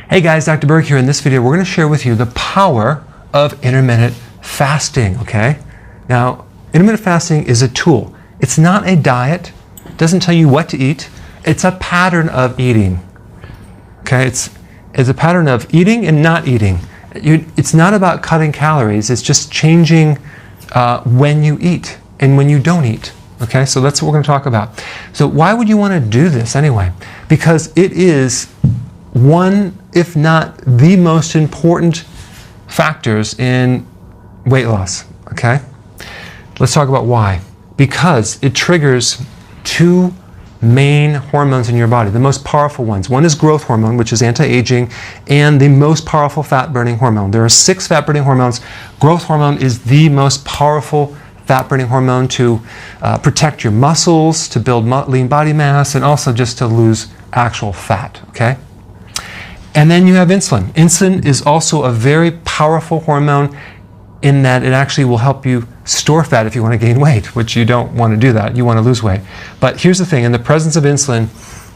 Hey guys, Dr. Berg here. In this video, we're going to share with you the power of intermittent fasting, okay? Now, intermittent fasting is a tool. It's not a diet. It doesn't tell you what to eat. It's a pattern of eating, okay? It's a pattern of eating and not eating. It's not about cutting calories. It's just changing when you eat and when you don't eat, okay? So that's what we're going to talk about. So why would you want to do this anyway? Because it is one, if not the most important factors in weight loss, okay? Let's talk about why. Because it triggers two main hormones in your body, the most powerful ones. One is growth hormone, which is anti-aging, and the most powerful fat-burning hormone. There are 6 fat-burning hormones. Growth hormone is the most powerful fat-burning hormone to protect your muscles, to build lean body mass, and also just to lose actual fat, okay? And then you have insulin. Insulin is also a very powerful hormone in that it actually will help you store fat if you want to gain weight, which you don't want to do that. You want to lose weight. But here's the thing, in the presence of insulin,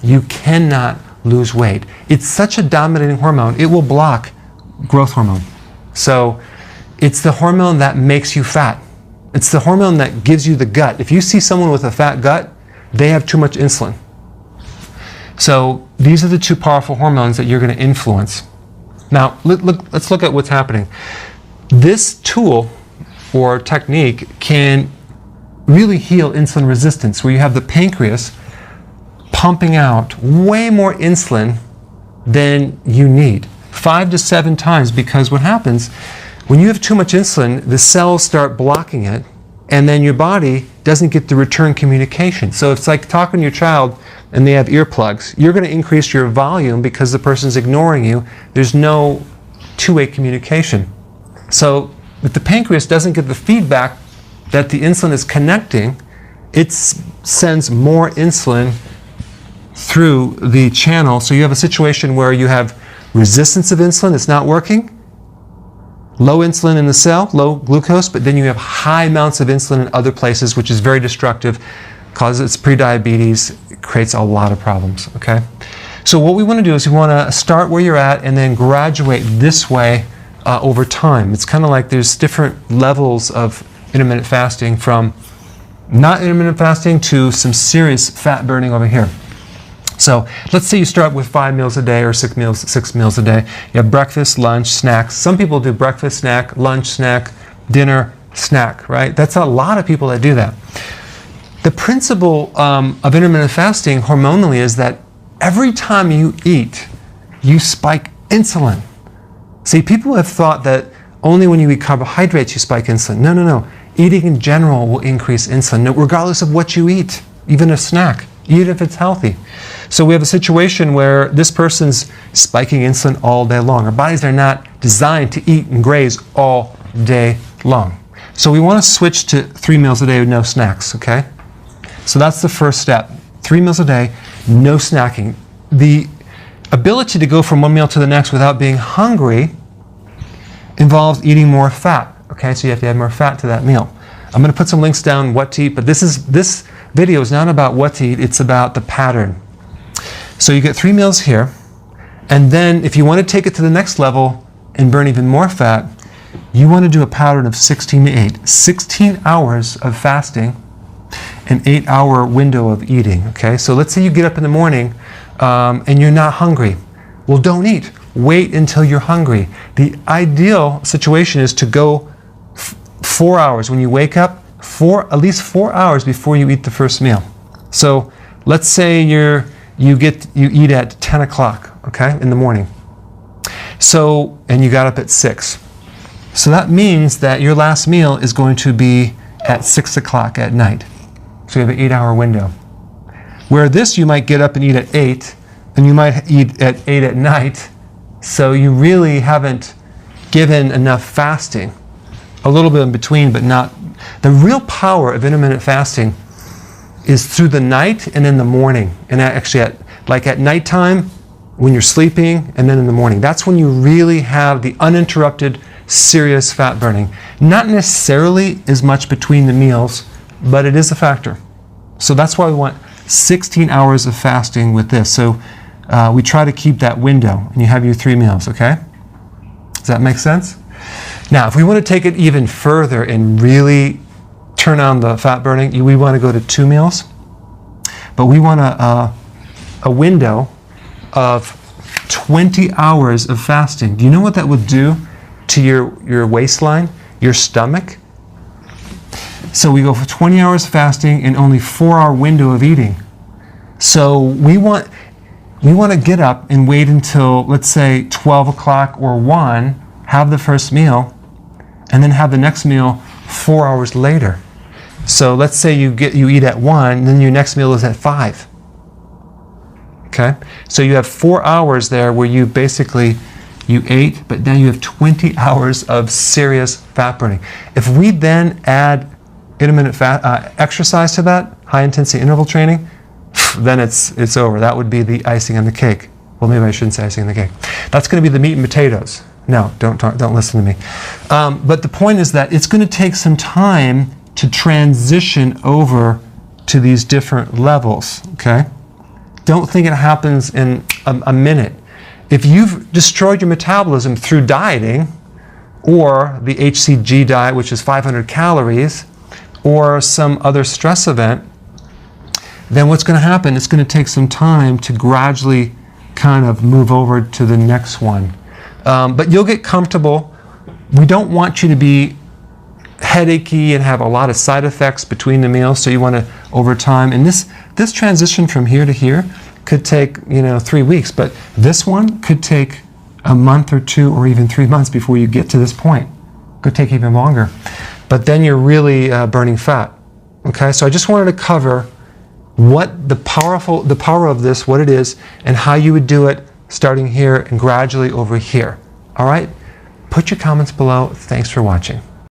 you cannot lose weight. It's such a dominating hormone, it will block growth hormone. So it's the hormone that makes you fat. It's the hormone that gives you the gut. If you see someone with a fat gut, they have too much insulin. So these are the 2 powerful hormones that you're going to influence. Now, let's look at what's happening. This tool or technique can really heal insulin resistance, where you have the pancreas pumping out way more insulin than you need, 5 to 7 times, because what happens when you have too much insulin, the cells start blocking it, and then your body doesn't get the return communication. So it's like talking to your child and they have earplugs. You're going to increase your volume because the person's ignoring you. There's no two-way communication. So if the pancreas doesn't get the feedback that the insulin is connecting, it sends more insulin through the channel. So you have a situation where you have resistance of insulin, it's not working, low insulin in the cell, low glucose, but then you have high amounts of insulin in other places, which is very destructive, causes prediabetes, creates a lot of problems, okay? So what we want to do is we want to start where you're at and then graduate this way over time. It's kind of like there's different levels of intermittent fasting, from not intermittent fasting to some serious fat burning over here. So let's say you start with 5 meals a day or 6 meals a day. You have breakfast, lunch, snacks. Some people do breakfast, snack, lunch, snack, dinner, snack, right? That's a lot of people that do that. The principle of intermittent fasting hormonally is that every time you eat, you spike insulin. See, people have thought that only when you eat carbohydrates you spike insulin. No, no, no. Eating in general will increase insulin, regardless of what you eat, even a snack, even if it's healthy. So we have a situation where this person's spiking insulin all day long. Our bodies are not designed to eat and graze all day long. So we want to switch to 3 meals a day with no snacks, okay? So that's the first step. 3 meals a day, no snacking. The ability to go from one meal to the next without being hungry involves eating more fat, okay? So you have to add more fat to that meal. I'm going to put some links down what to eat, but this video is not about what to eat, it's about the pattern. So you get 3 meals here, and then if you want to take it to the next level and burn even more fat, you want to do a pattern of 16 to 8. 16 hours of fasting, an 8-hour window of eating, okay? So let's say you get up in the morning and you're not hungry. Well, don't eat. Wait until you're hungry. The ideal situation is to go 4 hours when you wake up, at least 4 hours before you eat the first meal. So let's say you eat at 10 o'clock, okay, in the morning. So, and you got up at 6. So that means that your last meal is going to be at 6 o'clock at night. So you have an 8-hour window. Where this, you might get up and eat at 8, and you might eat at 8 at night, so you really haven't given enough fasting. A little bit in between, but not. The real power of intermittent fasting is through the night and in the morning. And actually at nighttime, when you're sleeping, and then in the morning. That's when you really have the uninterrupted, serious fat burning. Not necessarily as much between the meals, but it is a factor. So that's why we want 16 hours of fasting with this. So we try to keep that window, and you have your 3 meals, okay? Does that make sense? Now, if we want to take it even further and really turn on the fat burning, we want to go to 2 meals, but we want a window of 20 hours of fasting. Do you know what that would do to your waistline, your stomach? So we go for 20 hours fasting and only 4-hour window of eating. So we want to get up and wait until, let's say, 12 o'clock or 1, have the first meal, and then have the next meal 4 hours later. So let's say you eat at 1, and then your next meal is at 5. Okay? So you have 4 hours there where you basically, you ate, but now you have 20 hours of serious fat burning. If we then add intermittent exercise to that, high intensity interval training, then it's over. That would be the icing on the cake. Well, maybe I shouldn't say icing on the cake. That's going to be the meat and potatoes. No, don't listen to me. But the point is that it's going to take some time to transition over to these different levels, okay? Don't think it happens in a minute. If you've destroyed your metabolism through dieting, or the HCG diet, which is 500 calories, or some other stress event, then what's going to happen, it's going to take some time to gradually kind of move over to the next one. But you'll get comfortable. We don't want you to be headachy and have a lot of side effects between the meals, so you want to, over time, and this transition from here to here could take 3 weeks, but this one could take a month or 2 or even 3 months before you get to this point. Could take even longer. But then you're really burning fat. Okay, so I just wanted to cover what the power of this, what it is, and how you would do it starting here and gradually over here. All right? Put your comments below. Thanks for watching.